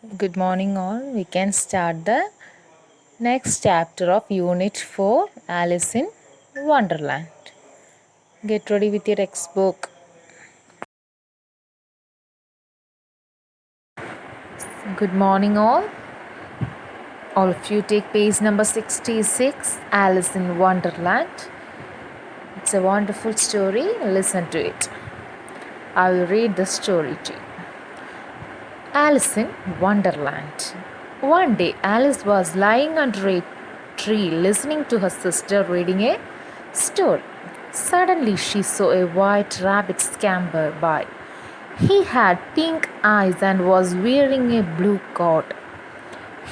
Good morning, all. We can start the next chapter of Unit 4 Alice in Wonderland. Get ready with your textbook. Good morning, all. All of you take page number 66 Alice in Wonderland. It's a wonderful story. Listen to it. I will read the story to you. Alice in Wonderland. One day, Alice was lying under a tree listening to her sister reading a story. Suddenly, she saw a white rabbit scamper by. He had pink eyes and was wearing a blue coat.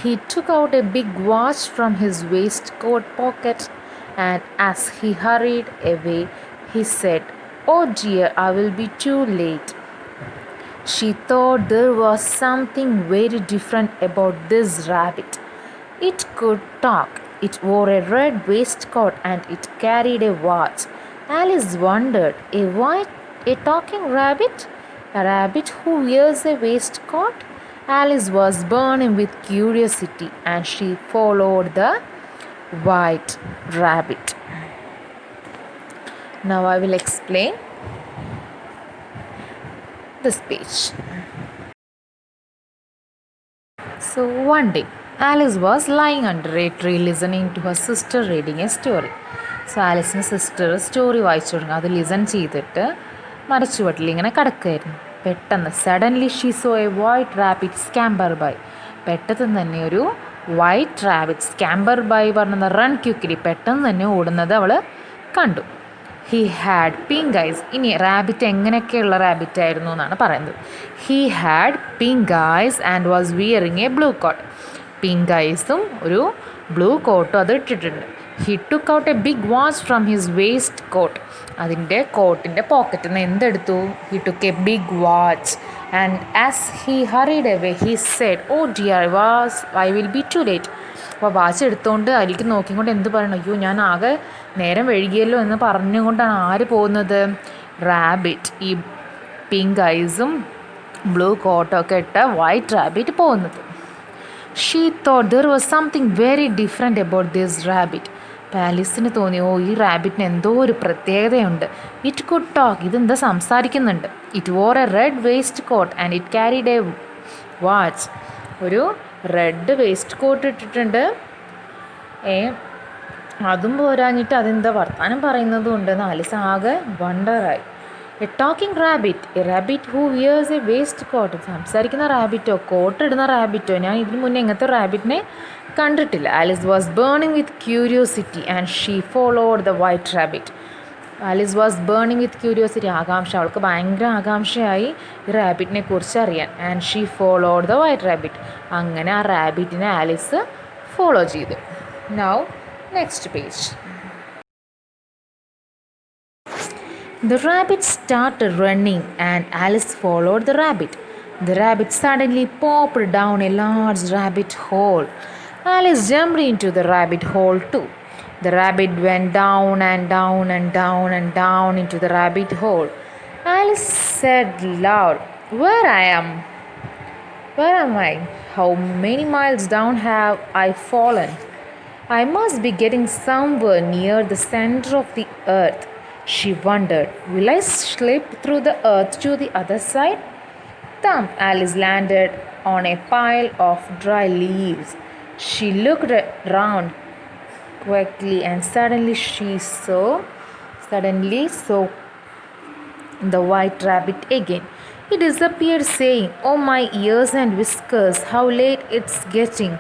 He took out a big watch from his waistcoat pocket, and as he hurried away, he said, "Oh dear, I will be too late." She thought there was something very different about this rabbit. It could talk, it wore a red waistcoat, and it carried a watch. Alice wondered, a talking rabbit? A rabbit who wears a waistcoat? Alice was burning with curiosity and she followed the white rabbit. Now I will explain this page. So one day, Alice was lying under a tree listening to her sister reading a story. So Alice's sister story വായിച്ചു തുടങ്ങി. അത് listen ചെയ്തിട്ട് മരച്ചുവട്ടിൽ ഇങ്ങനെ കിടക്കുകയായിരുന്നു. പെട്ടെന്ന് suddenly she saw a white rabbit scamper by. പെട്ടെന്ന് തന്നെ ഒരു വൈറ്റ് റാബിറ്റ് സ്കാമ്പർ ബൈ പറഞ്ഞ റൺ ക്യുക്കിലി പെട്ടെന്ന് തന്നെ ഓടുന്നത് അവൾ കണ്ടു. He had pink eyes. ഇനി റാബിറ്റ് എങ്ങനെയൊക്കെയുള്ള റാബിറ്റ് ആയിരുന്നു എന്നാണ് പറയുന്നത്. He had pink eyes and was wearing a blue coat. Pink ഐസും ഒരു ബ്ലൂ കോട്ടും അത് ഇട്ടിട്ടുണ്ട്. He took out a big watch from his waistcoat. അതിൻ്റെ കോട്ടിൻ്റെ പോക്കറ്റിൽ നിന്ന് എന്തെടുത്തു? He took a big watch and as he hurried away he said, "oh dear, I will be too late." അപ്പോൾ വാച്ച് എടുത്തുകൊണ്ട് അതിലേക്ക് നോക്കിക്കൊണ്ട് എന്ത് പറയണം? അയ്യോ, ഞാൻ ആകെ നേരം വൈകിയല്ലോ എന്ന് പറഞ്ഞുകൊണ്ടാണ് ആര് പോകുന്നത്? റാബിറ്റ്, ഈ പിങ്ക് ഐസും ബ്ലൂ കോട്ടൊക്കെ ഇട്ട വൈറ്റ് റാബിറ്റ് പോകുന്നത്. She thought there was something very different about this rabbit. ആലിസിന് തോന്നി, ഓ, ഈ റാബിറ്റിന് എന്തോ ഒരു പ്രത്യേകതയുണ്ട്. It could talk. ഇതെന്താ സംസാരിക്കുന്നുണ്ട്. It wore a red waistcoat and it carried a watch. ഒരു റെഡ് വേസ്റ്റ് കോട്ട് ഇട്ടിട്ടുണ്ട്. അതും പോരാഞ്ഞിട്ട് അതെന്താ വർത്താനം പറയുന്നതും ഉണ്ടെന്ന് ആലിസ് ആകെ വണ്ടറായി. A talking rabbit, a rabbit who wears a waistcoat. സംസാരിക്കുന്ന റാബിറ്റോ, കോട്ട് ഇടുന്ന റാബിറ്റോ? ഞാൻ ഇതിന് മുന്നേ എങ്ങനത്തെ റാബിറ്റിനെ കണ്ടിട്ടില്ല. Alice was burning with curiosity and she followed the white rabbit. Alice was burning with curiosity, ആകാംക്ഷ. അവൾക്ക് ഭയങ്കര ആകാംക്ഷയായി ഈ റാബിറ്റിനെ കുറിച്ച് അറിയാൻ. And she followed the white rabbit. അങ്ങനെ ആ റാബിറ്റിനെ ആലിസ് ഫോളോ ചെയ്തു. Now next page. The rabbit started running and Alice followed the rabbit. The rabbit suddenly popped down a large rabbit hole. Alice jumped into the rabbit hole too. The rabbit went down and down and down and down into the rabbit hole. Alice said loud, "Where I am? Where am I? How many miles down have I fallen? I must be getting somewhere near the center of the earth." She wondered, "Will I slip through the earth to the other side?" Thump! Alice landed on a pile of dry leaves. She looked round quickly and suddenly saw the white rabbit again. He disappeared, saying, "Oh, my ears and whiskers, how late it's getting."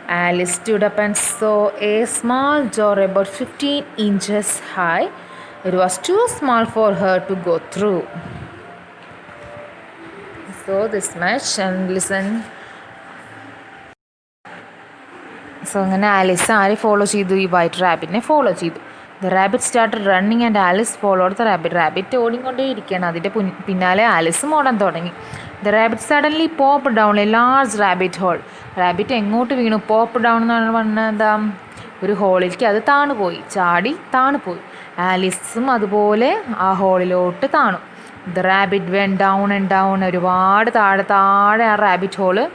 Alice stood up and saw a small door about 15 inches high. It was too small for her to go through. So this much, and listen. So അങ്ങനെ Alice ആരെ follow ചെയ്തു? ഈ white റാബിറ്റിനെ follow ചെയ്തു. The rabbit started running and Alice followed the rabbit. Rabbit ഓടിക്കൊണ്ടേ ഇരിക്കുകയാണ്. അതിൻ്റെ പിന്നാലെ ആലിസും ഓടാൻ തുടങ്ങി. The rabbit suddenly pop down a large rabbit hole. Rabbit എങ്ങോട്ട് വീണു? പോപ്പ് ഡൗൺ എന്നാണ് പറഞ്ഞത്. എന്താ? ഒരു ഹോളിലേക്ക് അത് താണുപോയി, ചാടി താണുപോയി. ആലിസും അതുപോലെ ആ ഹോളിലോട്ട് താണു. The rabbit went down and down. ഒരുപാട് താഴെ ആ റാബിറ്റ് ഹോള്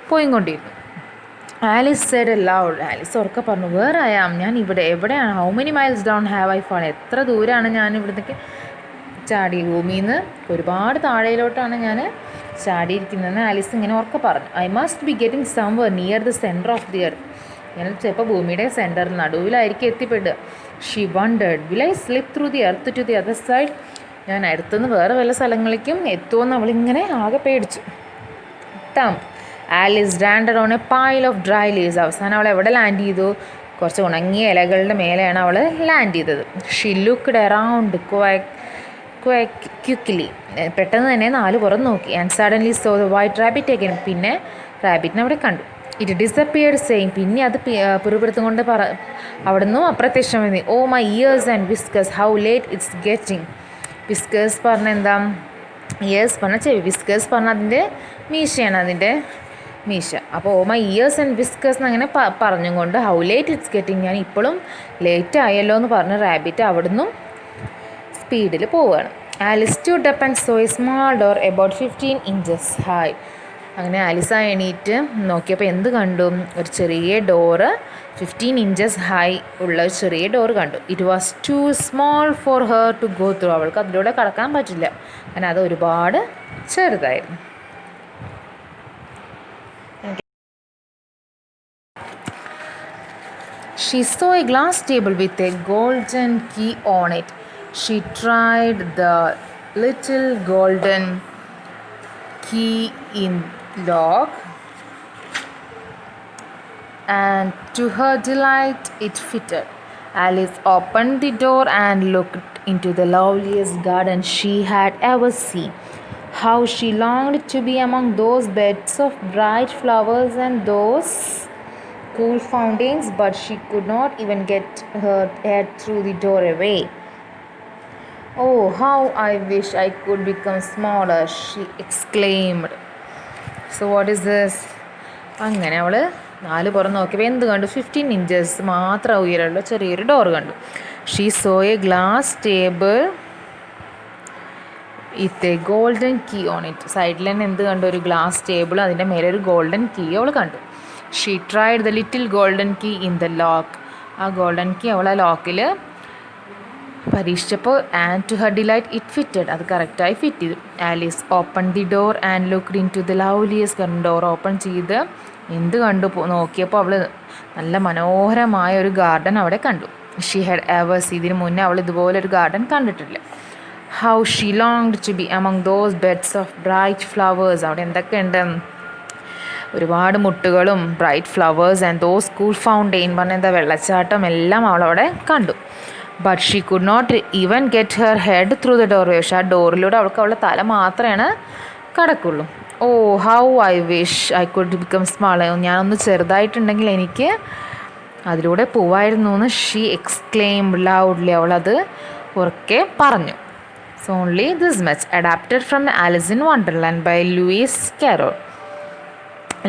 പോയിക്കൊണ്ടിരുന്നു. Alice said loud. ആലിസ് ഉറക്കെ പറഞ്ഞു, വേർ ഐ ആം, ഞാൻ ഇവിടെ എവിടെയാണ്? How many miles down have I fall, എത്ര ദൂരമാണ് ഞാൻ ഇവിടത്തേക്ക് ചാടി, ഭൂമിയിൽ നിന്ന് ഒരുപാട് താഴയിലോട്ടാണ് ഞാൻ ചാടിയിരിക്കുന്നതെന്ന് ആലിസ് ഇങ്ങനെ ഉറക്കെ പറഞ്ഞു. I must be getting somewhere near the centre of the earth, ഞാൻ ചിലപ്പോൾ ഭൂമിയുടെ സെൻറ്ററിൽ നടുവിലായിരിക്കും എത്തിപ്പെടുക. She wondered, will I slip through the earth to the other side, ഞാൻ അടുത്തുനിന്ന് വേറെ വല്ല സ്ഥലങ്ങളിലേക്കും എത്തുമെന്ന് അവളിങ്ങനെ ആകെ പേടിച്ചു. Thump Alice landed on a pile of dry leaves, അവസാനം അവൾ എവിടെ ലാൻഡ് ചെയ്തു? കുറച്ച് ഉണങ്ങിയ ഇലകളുടെ മേലെയാണ് അവൾ ലാൻഡ് ചെയ്തത്. ഷി ലുക്ക്ഡ് അറൗണ്ട് ക്വിക്ക്ലി, പെട്ടെന്ന് തന്നെ 4 പുറം നോക്കി. And suddenly so the white rabbit again, പിന്നെ റാബിറ്റിനെ അവിടെ കണ്ടു. ഇറ്റ് ഡിസപ്പിയർഡ് സെയിം, പിന്നെ അത് പിറുപിറുത്തും കൊണ്ട് അവിടെ നിന്നും അപ്രത്യക്ഷമായി. Oh my ears and whiskers, how late it's getting. Whiskers പറഞ്ഞ എന്താ? ഇയേഴ്സ് പറഞ്ഞ ചെവി, വിസ്കേഴ്സ് പറഞ്ഞാൽ അതിൻ്റെ മീശയാണ്, അതിൻ്റെ മീശ. അപ്പോൾ ഓ മൈ ഇയേഴ്സ് ആൻഡ് വിസ്കേഴ്സ് എന്നങ്ങനെ പറഞ്ഞും കൊണ്ട് ഹൗ ലേറ്റ് ഇറ്റ്സ് ഗെറ്റിംഗ്, ഞാൻ ഇപ്പോഴും ലേറ്റ് ആയല്ലോ എന്ന് പറഞ്ഞ് റാബിറ്റ് അവിടുന്ന് സ്പീഡിൽ പോവുകയാണ്. Alice stood up and saw a small door about 15 inches high. അങ്ങനെ ആലിസ് എണീറ്റ് നോക്കിയപ്പോൾ എന്ത് കണ്ടു? ഒരു ചെറിയ ഡോറ് 15 inches ഹൈ ഉള്ള ഒരു ചെറിയ ഡോറ് കണ്ടു. It was too small for her to go through, അവൾക്ക് അതിലൂടെ കടക്കാൻ പറ്റില്ല, കാരണം അത് ഒരുപാട് ചെറുതായിരുന്നു. She saw a glass table with a golden key on it. She tried the little golden key in lock, and to her delight it fitted. Alice opened the door and looked into the loveliest garden she had ever seen. How she longed to be among those beds of bright flowers and those cool fountains, but she could not even get her head through the doorway. Oh, how I wish I could become smaller, she exclaimed. So what is this? അങ്ങനെ അവൾ 4 പുറം നോക്കിയപ്പോൾ എന്ത് കണ്ടു? 15 inches മാത്രം ഉയരമുള്ള ചെറിയൊരു door കണ്ടു. She saw a glass table with a golden key on it. സൈഡിൽ തന്നെ എന്ത് കണ്ടു? ഒരു ഗ്ലാസ് ടേബിൾ, അതിൻ്റെ മേലെ ഒരു ഗോൾഡൻ കീ അവൾ കണ്ടു. She tried the little golden key in the lock. ആ ഗോൾഡൻ കീ അവൾ ആ ലോക്കിൽ പരീക്ഷിച്ചപ്പോൾ and to her delight it fitted, അത് കറക്റ്റായി ഫിറ്റ് ചെയ്തു. Alice open the door and looked into the loveliest garden. Door open ചെയ്ത് എന്ത് കണ്ടു? നോക്കിയപ്പോൾ അവൾ നല്ല മനോഹരമായ ഒരു ഗാർഡൻ അവിടെ കണ്ടു. ഷീ ഹാഡ് എവർ സീ, ഇതിന് മുന്നേ അവൾ ഇതുപോലൊരു ഗാർഡൻ കണ്ടിട്ടില്ല. How she longed to be among those beds of bright flowers, അവിടെ എന്തൊക്കെയുണ്ട്? ഒരുപാട് മുട്ടുകളും bright flowers and those cool fountain പറഞ്ഞ എന്താ വെള്ളച്ചാട്ടം എല്ലാം അവളവിടെ കണ്ടു. But she could not even get her head through the doorway. പക്ഷേ ആ ഡോറിലൂടെ അവൾക്ക് അവളുടെ തല മാത്രമാണ് കടക്കുള്ളൂ. Oh how I wish I could become small, ഞാനൊന്ന് ചെറുതായിട്ടുണ്ടെങ്കിൽ എനിക്ക് അതിലൂടെ പോവായിരുന്നു എന്ന് ഷീ എക്സ്ക്ലെയിംഡ് ലൗഡ്ലി, അവളത് ഉറക്കെ പറഞ്ഞു. So only this much. Adapted from Alice in Wonderland by Lewis Carroll.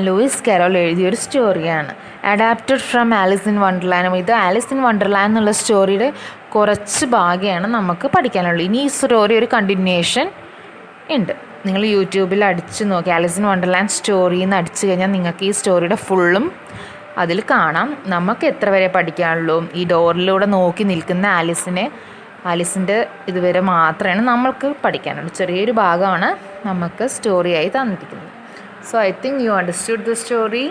Lewis Carroll എഴുതിയൊരു സ്റ്റോറിയാണ് adapted from Alice in Wonderland. ഇത് ആലിസ് ഇൻ വണ്ടർലാൻഡ് എന്നുള്ള സ്റ്റോറിയുടെ കുറച്ച് ഭാഗമാണ് നമുക്ക് പഠിക്കാനുള്ളൂ. ഇനി ഈ സ്റ്റോറി ഒരു കണ്ടിന്യൂഷൻ ഉണ്ട്. നിങ്ങൾ യൂട്യൂബിൽ അടിച്ച് നോക്കി ആലിസ് ഇൻ വണ്ടർലാൻഡ് സ്റ്റോറി എന്ന് അടിച്ചു കഴിഞ്ഞാൽ നിങ്ങൾക്ക് ഈ സ്റ്റോറിയുടെ ഫുള്ളും അതിൽ കാണാം. നമുക്ക് എത്ര വരെ പഠിക്കാനുള്ളൂ? ഈ ഡോറിലൂടെ നോക്കി നിൽക്കുന്ന ആലിസിൻ്റെ ഇതുവരെ മാത്രമാണ് നമ്മൾക്ക് പഠിക്കാനുള്ളൂ. ചെറിയൊരു ഭാഗമാണ് നമുക്ക് സ്റ്റോറിയായി തന്നിരിക്കുന്നത്. So I think you understood the story.